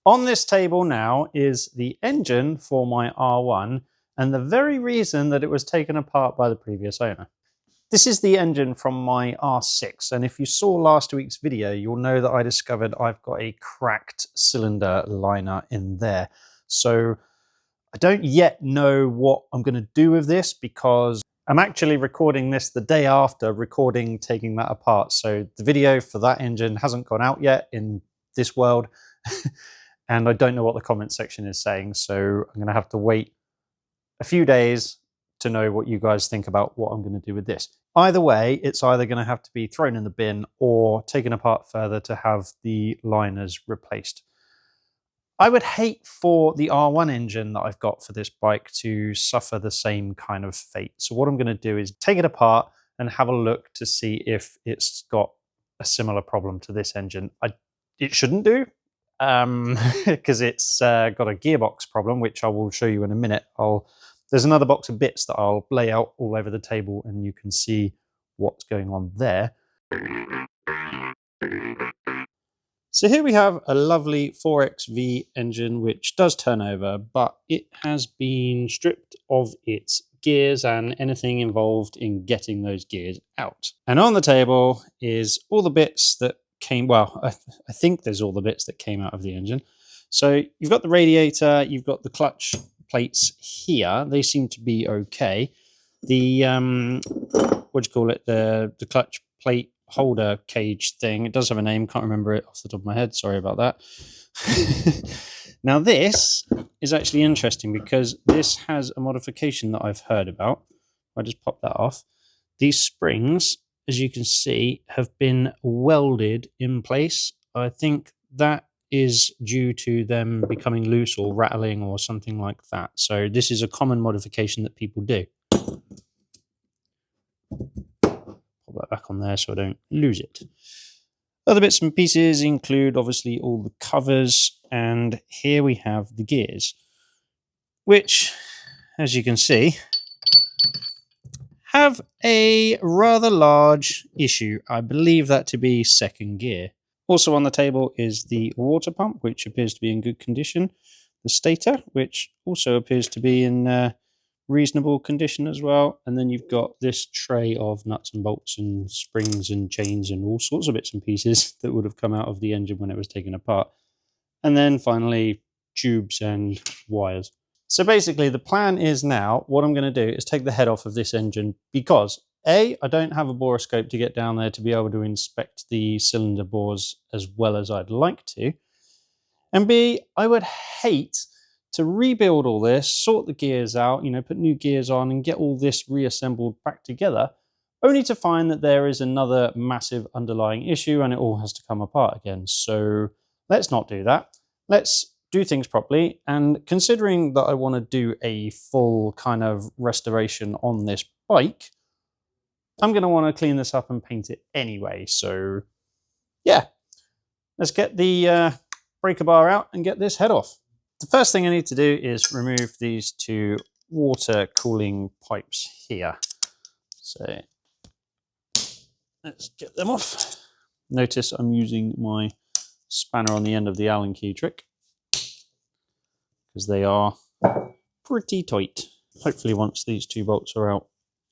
On this table now is the engine for my R1 and the very reason that it was taken apart by the previous owner. This is the engine from my R6, and if you saw last week's video, you'll know that I discovered I've got a cracked cylinder liner in there. So I don't yet know what I'm going to do with this because I'm actually recording this the day after recording taking that apart. So the video for that engine hasn't gone out yet in this world. And I don't know what the comment section is saying. So I'm going to have to wait a few days to know what you guys think about what I'm going to do with this. Either way, it's either going to have to be thrown in the bin or taken apart further to have the liners replaced. I would hate for the R1 engine that I've got for this bike to suffer the same kind of fate. So what I'm going to do is take it apart and have a look to see if it's got a similar problem to this engine. It shouldn't do, because it's got a gearbox problem, which I will show you in a minute. There's another box of bits that I'll lay out all over the table and you can see what's going on there. So here we have a lovely 4XV engine which does turn over, but it has been stripped of its gears and anything involved in getting those gears out. And on the table is all the bits that came, well, I think there's all the bits that came out of the engine. So you've got the radiator, you've got the clutch plates here. They seem to be okay. The what do you call it, the clutch plate holder cage thing, it does have a name, can't remember it off the top of my head, sorry about that. Now this is actually interesting because this has a modification that I've heard about. I just pop that off. These springs, as you can see, have been welded in place. I think that is due to them becoming loose or rattling or something like that. So this is a common modification that people do. Pop that back on there so I don't lose it. Other bits and pieces include obviously all the covers, and here we have the gears, which, as you can see, have a rather large issue. I believe that to be second gear. Also on the table is the water pump, which appears to be in good condition. The stator, which also appears to be in reasonable condition as well. And then you've got this tray of nuts and bolts and springs and chains and all sorts of bits and pieces that would have come out of the engine when it was taken apart. And then finally, tubes and wires. So basically the plan is now, what I'm going to do is take the head off of this engine because A, I don't have a borescope to get down there to be able to inspect the cylinder bores as well as I'd like to. And B, I would hate to rebuild all this, sort the gears out, put new gears on and get all this reassembled back together, only to find that there is another massive underlying issue and it all has to come apart again. So let's not do that. Let's do things properly. And considering that I want to do a full kind of restoration on this bike, I'm going to want to clean this up and paint it anyway. So yeah, let's get the breaker bar out and get this head off. The first thing I need to do is remove these two water cooling pipes here. So let's get them off. Notice I'm using my spanner on the end of the Allen key trick because they are pretty tight. Hopefully once these two bolts are out,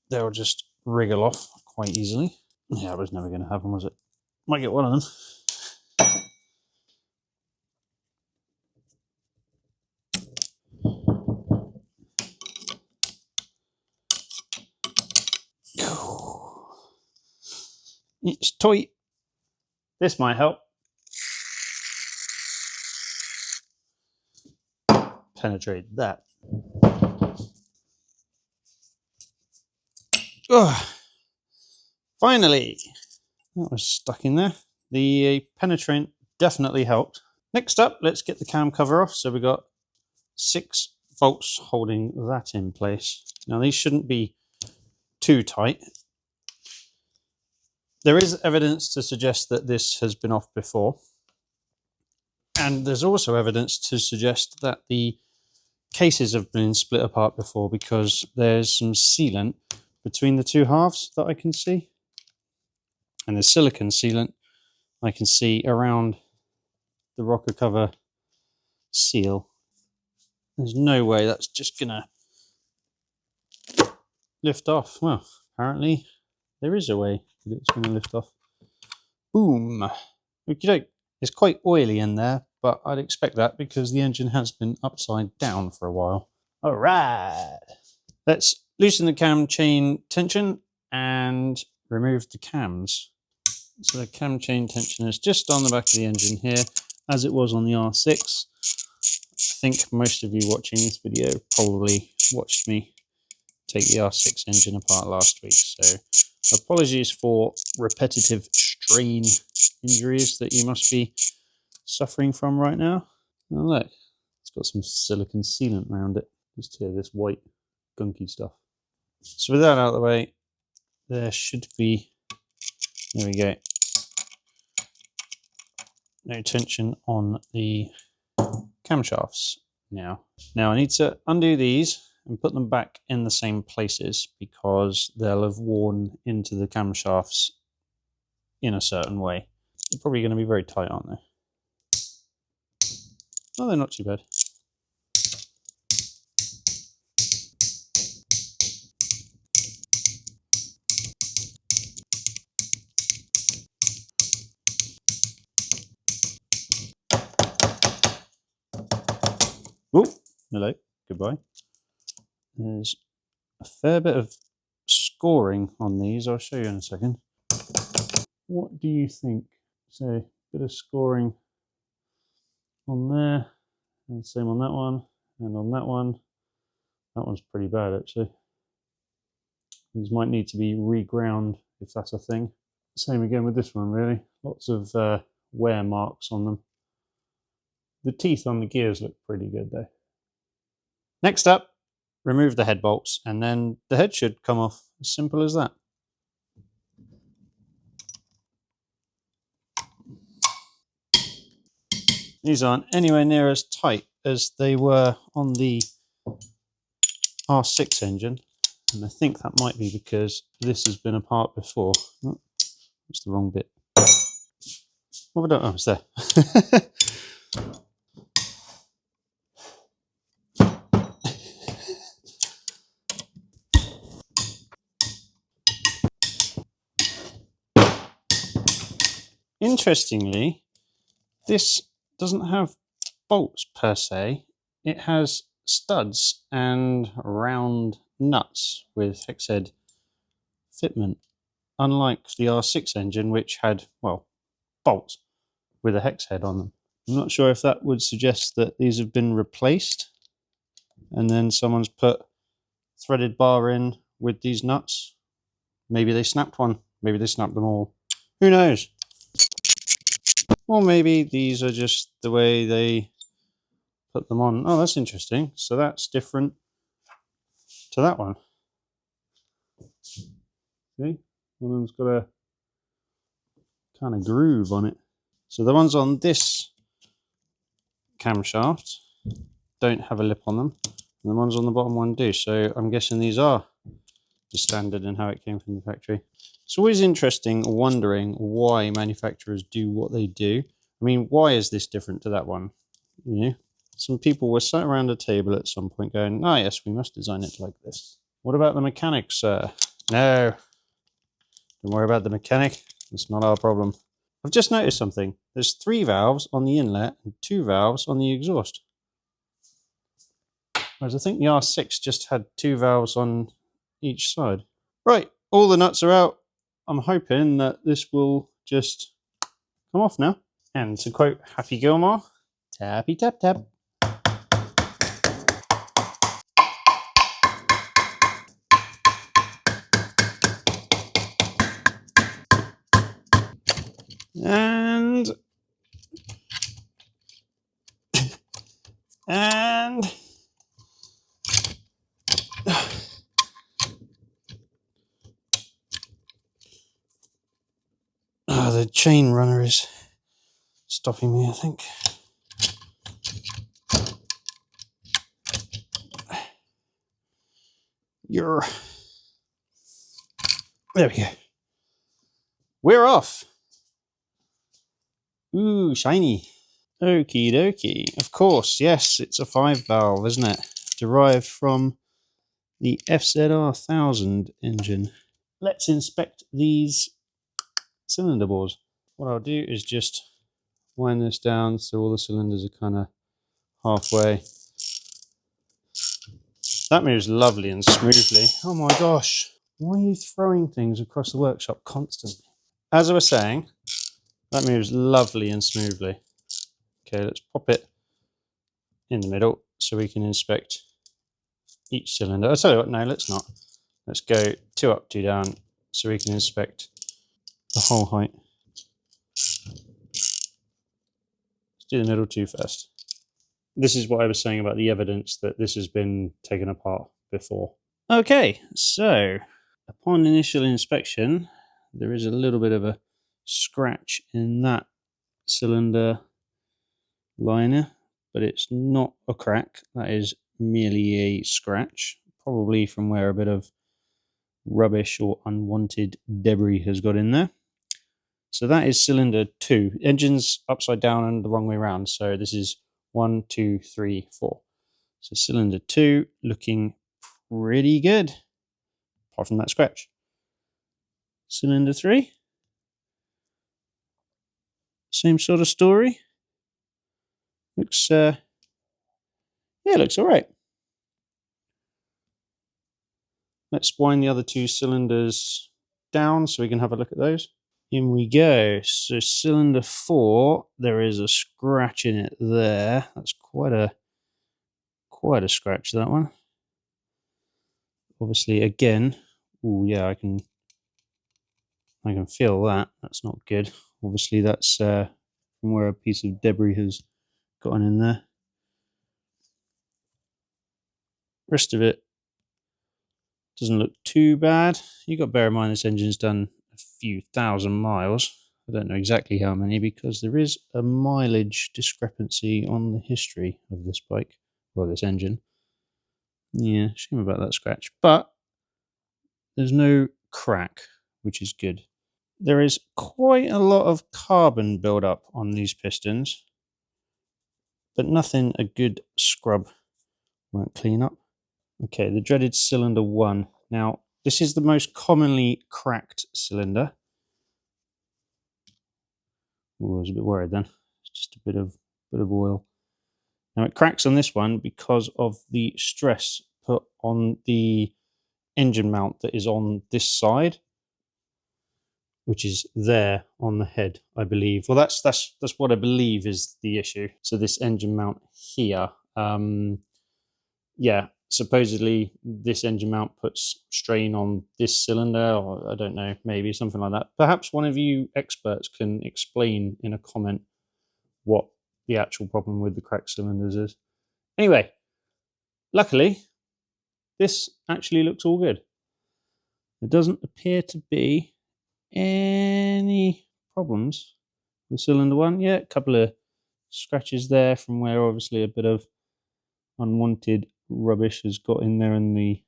they'll just wriggle off quite easily. Yeah, it was never going to happen, was it? Might get one of them. It's tight. This might help. Penetrate that. Oh, finally, that was stuck in there. The penetrant definitely helped. Next up, let's get the cam cover off. So we've got 6 bolts holding that in place. Now these shouldn't be too tight. There is evidence to suggest that this has been off before. And there's also evidence to suggest that the cases have been split apart before because there's some sealant between the two halves that I can see. And there's silicone sealant I can see around the rocker cover seal. There's no way that's just gonna lift off. Well, apparently there is a way that it's gonna lift off. Boom. Okey-doke. It's quite oily in there, but I'd expect that because the engine has been upside down for a while. All right. Let's loosen the cam chain tension and remove the cams. So the cam chain tension is just on the back of the engine here, as it was on the R6. I think most of you watching this video probably watched me take the R6 engine apart last week. So apologies for repetitive strain injuries that you must be suffering from right now. Oh, look, it's got some silicon sealant around it. Just here, this white gunky stuff. So with that out of the way, there should be, there we go, no tension on the camshafts now. Now I need to undo these and put them back in the same places because they'll have worn into the camshafts in a certain way. They're probably going to be very tight, aren't they? Oh, they're not too bad. Oh, hello, goodbye. There's a fair bit of scoring on these. I'll show you in a second. What do you think? So, a bit of scoring on there, and same on that one, and on that one. That one's pretty bad, actually. These might need to be reground if that's a thing. Same again with this one, really. Lots of wear marks on them. The teeth on the gears look pretty good, though. Next up, remove the head bolts, and then the head should come off. As simple as that. These aren't anywhere near as tight as they were on the R6 engine, and I think that might be because this has been apart before. Oh, that's the wrong bit. What have I done? Oh, it's there. Interestingly, this doesn't have bolts per se. It has studs and round nuts with hex head fitment, unlike the R6 engine, which had, well, bolts with a hex head on them. I'm not sure if that would suggest that these have been replaced and then someone's put threaded bar in with these nuts. Maybe they snapped one. Maybe they snapped them all. Who knows? Or maybe these are just the way they put them on. Oh, that's interesting. So that's different to that one. See? One of them's got a kind of groove on it. So the ones on this camshaft don't have a lip on them, and the ones on the bottom one do. So I'm guessing these are the standard and how it came from the factory. It's always interesting wondering why manufacturers do what they do. I mean, why is this different to that one? You know, some people were sat around a table at some point going, "Ah, yes, we must design it like this." What about the mechanics, sir? No, don't worry about the mechanic. It's not our problem. I've just noticed something. There's 3 valves on the inlet and 2 valves on the exhaust. Whereas I think the R6 just had 2 valves on each side. Right, all the nuts are out. I'm hoping that this will just come off now. And to quote Happy Gilmore, tappy tap tap. And the chain runner is stopping me, I think. There we go. We're off. Ooh, shiny. Okie dokie. Of course, yes, it's a 5 valve, isn't it? Derived from the FZR 1000 engine. Let's inspect these cylinder bores. What I'll do is just wind this down so all the cylinders are kind of halfway. That moves lovely and smoothly. Oh my gosh, why are you throwing things across the workshop constantly? As I was saying, that moves lovely and smoothly. Okay, let's pop it in the middle so we can inspect each cylinder. I'll tell you what, no, let's not. Let's go 2 up, 2 down so we can inspect the whole height. Let's do the middle 2 first. This is what I was saying about the evidence that this has been taken apart before. Okay, so upon initial inspection, there is a little bit of a scratch in that cylinder liner, but it's not a crack. That is merely a scratch, probably from where a bit of rubbish or unwanted debris has got in there. So that is cylinder 2. Engine's upside down and the wrong way around. So this is 1, 2, 3, 4. So cylinder 2 looking pretty good, apart from that scratch. Cylinder 3, same sort of story. Looks, yeah, looks all right. Let's wind the other 2 cylinders down so we can have a look at those. In we go. So cylinder 4, there is a scratch in it there. That's quite a scratch, that one. Obviously, again, oh yeah, I can feel that. That's not good. Obviously, that's from where a piece of debris has gotten in there. Rest of it doesn't look too bad. You got to bear in mind this engine's done a few thousand miles. I don't know exactly how many because there is a mileage discrepancy on the history of this bike, or this engine. Yeah, shame about that scratch. But there's no crack, which is good. There is quite a lot of carbon build-up on these pistons, but nothing a good scrub won't clean up. Okay, the dreaded cylinder 1. Now, this is the most commonly cracked cylinder. Ooh, I was a bit worried then. It's just a bit of oil. Now it cracks on this one because of the stress put on the engine mount that is on this side, which is there on the head, I believe. Well, that's what I believe is the issue. So this engine mount here, yeah, supposedly this engine mount puts strain on this cylinder, or I don't know, maybe something like that. Perhaps one of you experts can explain in a comment what the actual problem with the cracked cylinders is. Anyway, luckily, this actually looks all good. There doesn't appear to be any problems with cylinder 1. Yeah, a couple of scratches there from where obviously a bit of unwanted rubbish has got in there and the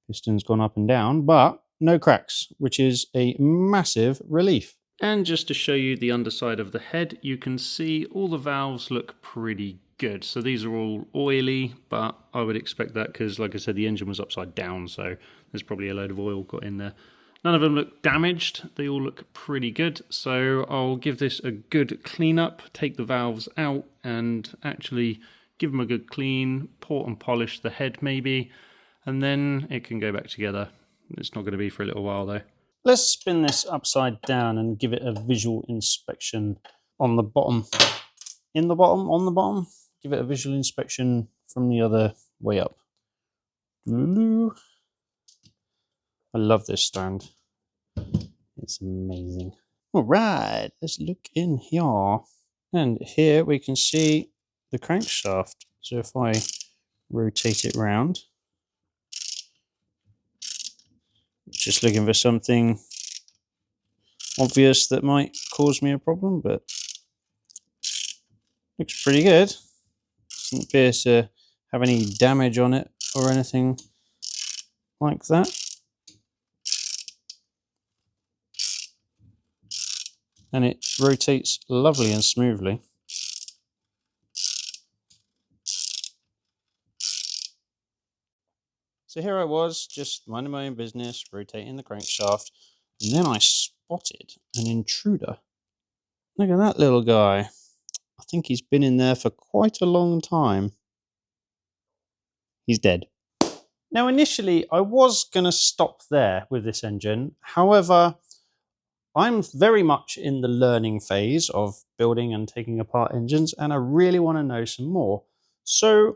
piston's gone up and down, but no cracks, which is a massive relief. And just to show you the underside of the head, you can see all the valves look pretty good. So these are all oily, but I would expect that because, like I said, the engine was upside down, so there's probably a load of oil got in there. None of them look damaged. They all look pretty good. So I'll give this a good clean up, take the valves out and actually give them a good clean, port and polish the head maybe, and then it can go back together. It's not going to be for a little while though. Let's spin this upside down and give it a visual inspection on the bottom. In the bottom, on the bottom. Give it a visual inspection from the other way up. I love this stand. It's amazing. All right, let's look in here. And here we can see the crankshaft. So if I rotate it round, just looking for something obvious that might cause me a problem, but looks pretty good. Doesn't appear to have any damage on it or anything like that. And it rotates lovely and smoothly. So here I was, just minding my own business, rotating the crankshaft, and then I spotted an intruder. Look at that little guy. I think he's been in there for quite a long time. He's dead. Now, initially, I was going to stop there with this engine. However, I'm very much in the learning phase of building and taking apart engines, and I really want to know some more. So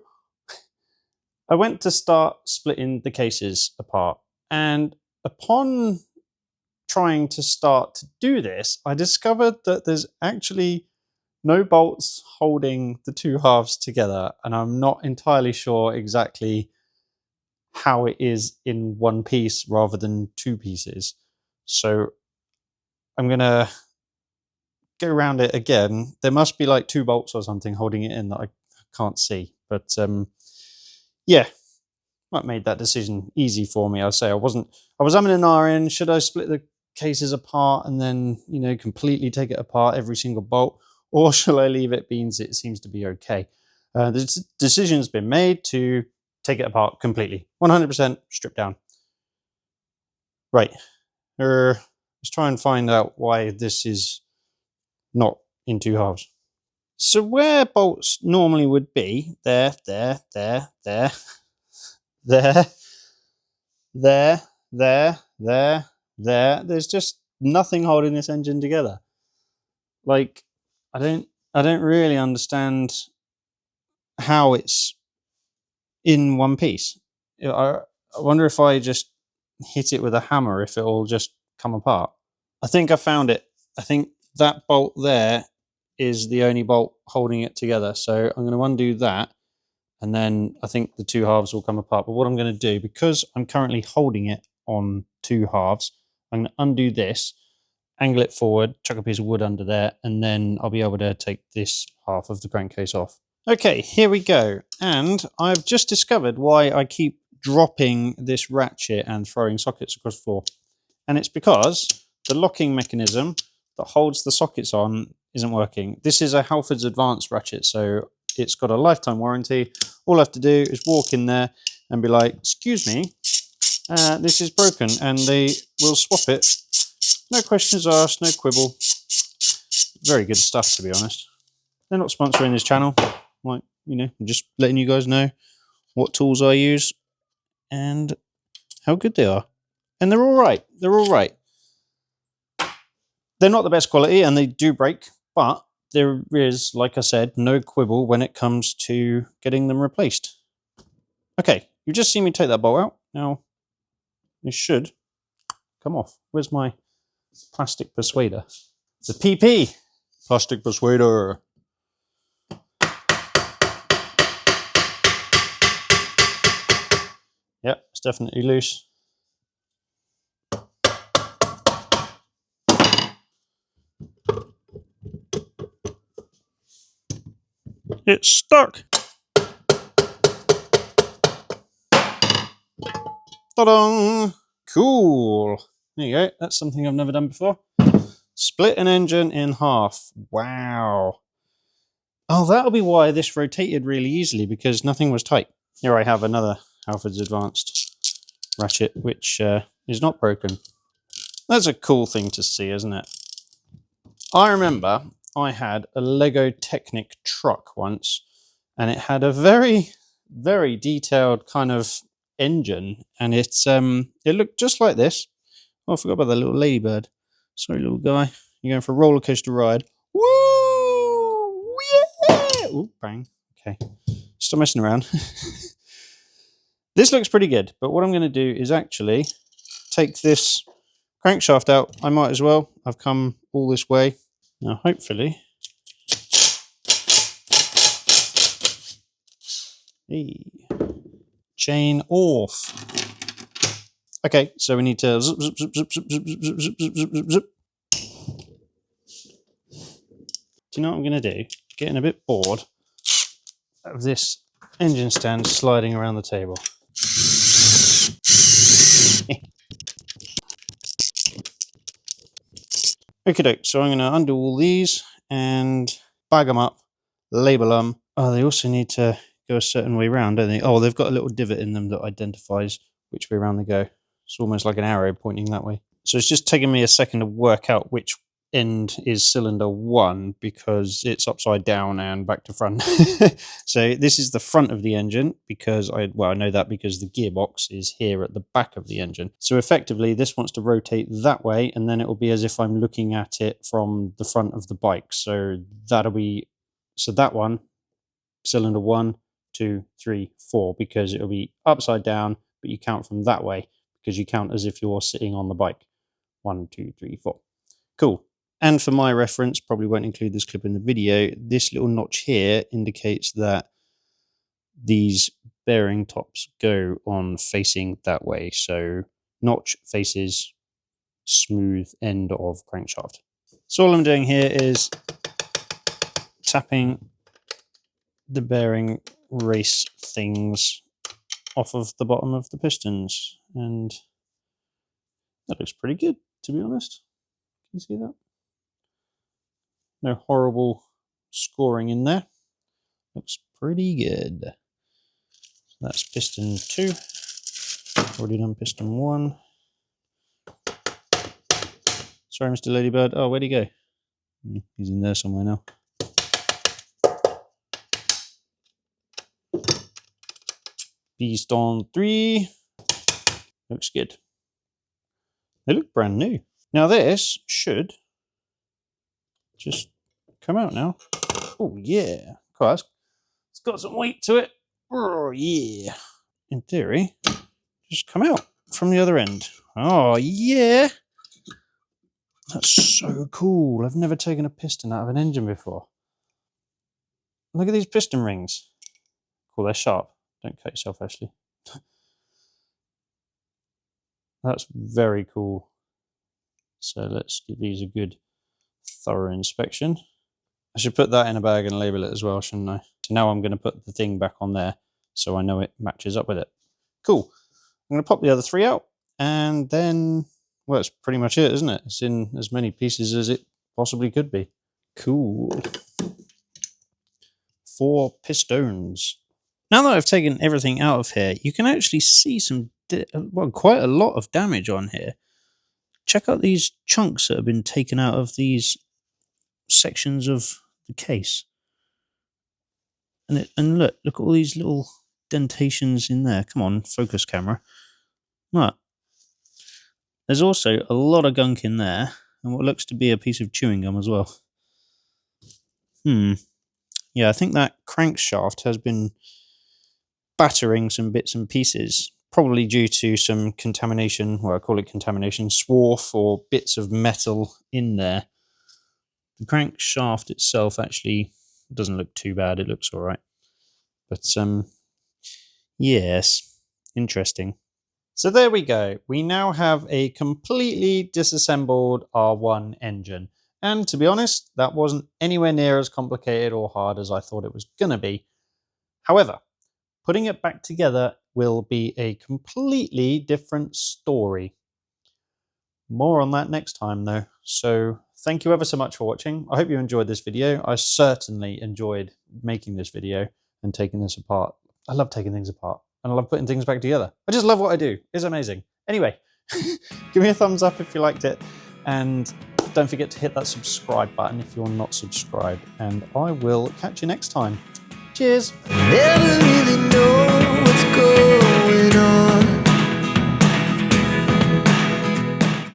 I went to start splitting the cases apart, and upon trying to start to do this, I discovered that there's actually no bolts holding the two halves together, and I'm not entirely sure exactly how it is in one piece rather than two pieces. So I'm going to go around it again. There must be like two bolts or something holding it in that I can't see. But yeah, that made that decision easy for me. I'd say I was umming and ahhing. Should I split the cases apart and then, you know, completely take it apart every single bolt, or shall I leave it being it seems to be okay? The decision's been made to take it apart completely, 100% stripped down. Right. Let's try and find out why this is not in two halves. So where bolts normally would be, there, there's just nothing holding this engine together. Like, I don't really understand how it's in one piece. I wonder if I just hit it with a hammer, if it'll just come apart. I think I found it. I think that bolt there is the only bolt holding it together. So I'm going to undo that, and then I think the two halves will come apart. But what I'm going to do, because I'm currently holding it on two halves, I'm going to undo this, angle it forward, chuck a piece of wood under there, and then I'll be able to take this half of the crankcase off. Okay, here we go. And I've just discovered why I keep dropping this ratchet and throwing sockets across the floor. And it's because the locking mechanism that holds the sockets on isn't working. This is a Halford's Advanced ratchet, so it's got a lifetime warranty. All I have to do is walk in there and be like, excuse me, this is broken, and they will swap it. No questions asked, no quibble. Very good stuff, to be honest. They're not sponsoring this channel. Like, you know, I'm just letting you guys know what tools I use and how good they are. And they're all right. They're all right. They're not the best quality and they do break, but there is, like I said, no quibble when it comes to getting them replaced. Okay, you've just seen me take that bolt out. Now, it should come off. Where's my plastic persuader? The PP plastic persuader. Yep, it's definitely loose. It's stuck. Ta-da! Cool. There you go. That's something I've never done before. Split an engine in half. Wow. Oh, that'll be why this rotated really easily, because nothing was tight. Here I have another Halford's Advanced ratchet, which is not broken. That's a cool thing to see, isn't it? I remember I had a Lego Technic truck once, and it had a very, very detailed kind of engine, and it looked just like this. Oh, I forgot about the little ladybird. Sorry, little guy. You're going for a roller coaster ride. Woo! Yeah! Ooh, bang. Okay. Stop messing around. This looks pretty good, but what I'm going to do is actually take this crankshaft out. I might as well. I've come all this way. Now, hopefully... Hey. Chain off. Okay, so we need to zip, zip, zip, zip, zip, zip, zip, zip, zip, zip, zip, zip. Do you know what I'm going to do? Getting a bit bored of this engine stand sliding around the table. Okie doke, so I'm going to undo all these and bag them up, label them. Oh, they also need to go a certain way round, don't they? Oh, they've got a little divot in them that identifies which way round they go. It's almost like an arrow pointing that way. So it's just taking me a second to work out which end is cylinder 1 because it's upside down and back to front. So this is the front of the engine because I know that because the gearbox is here at the back of the engine. So effectively this wants to rotate that way, and then it will be as if I'm looking at it from the front of the bike. So that'll be, so that one, cylinder 1, 2, 3, 4, because it'll be upside down, but you count from that way because you count as if you're sitting on the bike. 1, 2, 3, 4. Cool. And for my reference, probably won't include this clip in the video, this little notch here indicates that these bearing tops go on facing that way. So notch faces smooth end of crankshaft. So all I'm doing here is tapping the bearing race things off of the bottom of the pistons, and that looks pretty good, to be honest. Can you see that? No horrible scoring in there. Looks pretty good. So that's piston 2. Already done piston 1. Sorry, Mr. Ladybird. Oh, where'd he go? He's in there somewhere now. Piston 3. Looks good. They look brand new. Now this should just come out now. Oh yeah. Cool. It's got some weight to it. Oh yeah. In theory, just come out from the other end. Oh yeah. That's so cool. I've never taken a piston out of an engine before. Look at these piston rings. Cool, they're sharp. Don't cut yourself, Ashley. That's very cool. So let's give these a good thorough inspection. I should put that in a bag and label it as well, shouldn't I? So now I'm going to put the thing back on there so I know it matches up with it. Cool. I'm going to pop the other 3 out, and then, well, that's pretty much it, isn't it? It's in as many pieces as it possibly could be. Cool. 4 pistons. Now that I've taken everything out of here, you can actually see some, well, quite a lot of damage on here. Check out these chunks that have been taken out of these sections of the case. And look at all these little dentations in there. Come on, focus camera. Look. There's also a lot of gunk in there, and what looks to be a piece of chewing gum as well. Yeah, I think that crankshaft has been battering some bits and pieces, probably due to some contamination, well, I call it contamination, swarf or bits of metal in there. The crankshaft itself actually doesn't look too bad, it looks alright. But, yes, interesting. So there we go. We now have a completely disassembled R1 engine. And to be honest, that wasn't anywhere near as complicated or hard as I thought it was going to be. However, putting it back together will be a completely different story. More on that next time though. So thank you ever so much for watching. I hope you enjoyed this video. I certainly enjoyed making this video and taking this apart. I love taking things apart and I love putting things back together. I just love what I do. It's amazing. Anyway, give me a thumbs up if you liked it, and don't forget to hit that subscribe button if you're not subscribed, and I will catch you next time. Cheers. Yeah.